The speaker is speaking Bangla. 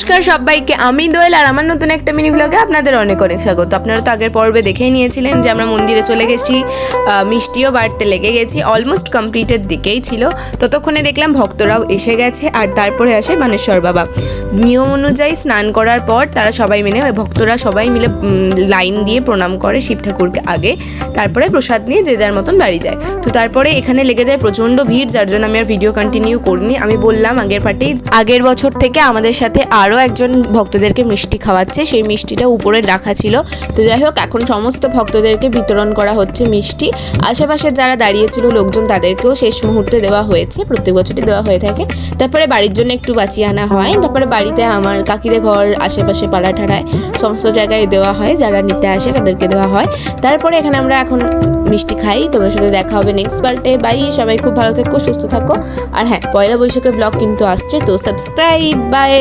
নমস্কার সবাইকে, আমি দোয়েল আর আমার নতুন একটা মিনি ব্লগে আপনাদের অনেক অনেক স্বাগত। আপনারা তো আগের পর্বে দেখেই নিয়েছিলেন যে আমরা মন্দিরে চলে গেছি, মিষ্টিও বাড়তে লেগে গেছি, অলমোস্ট কমপ্লিটের দিকেই ছিল। ততক্ষণে দেখলাম ভক্তরাও এসে গেছে আর তারপরে আসে মানেশ্বর বাবা। নিয়ম অনুযায়ী স্নান করার পর তারা সবাই ভক্তরা সবাই মিলে লাইন দিয়ে প্রণাম করে শিব ঠাকুরকে আগে, তারপরে প্রসাদ নিয়ে যে যার মতন বাড়ি যায়। তো তারপরে এখানে লেগে যায় প্রচণ্ড ভিড়, যার জন্য আমি আর ভিডিও কন্টিনিউ করিনি। আমি বললাম আগের পার্টেই আগের বছর থেকে আমাদের সাথে আরও একজন ভক্তদেরকে মিষ্টি খাওয়াচ্ছে, সেই মিষ্টিটা উপরে রাখা ছিল। তো যাই হোক, এখন সমস্ত ভক্তদেরকে বিতরণ করা হচ্ছে মিষ্টি। আশেপাশে যারা দাঁড়িয়েছিল লোকজন তাদেরকেও শেষ মুহূর্তে দেওয়া হয়েছে, প্রত্যেক বছরই দেওয়া হয়ে থাকে। তারপরে বাড়ির জন্য একটু বাঁচিয়ে আনা হয়, তারপরে বাড়িতে আমার কাকিদের ঘর, আশেপাশে পাড়া ঠাড়ায় সমস্ত জায়গায় দেওয়া হয়, যারা নিতে আসে তাদেরকে দেওয়া হয়। তারপরে এখানে আমরা এখন মিষ্টি খাই। তোমাদের সাথে দেখা হবে নেক্সট পার্টে। বাই, সবাই খুব ভালো থেকো, সুস্থ থাকো। আর হ্যাঁ, পয়লা বৈশাখের ব্লগ কিন্তু আসছে, তো সাবস্ক্রাইব। বাই।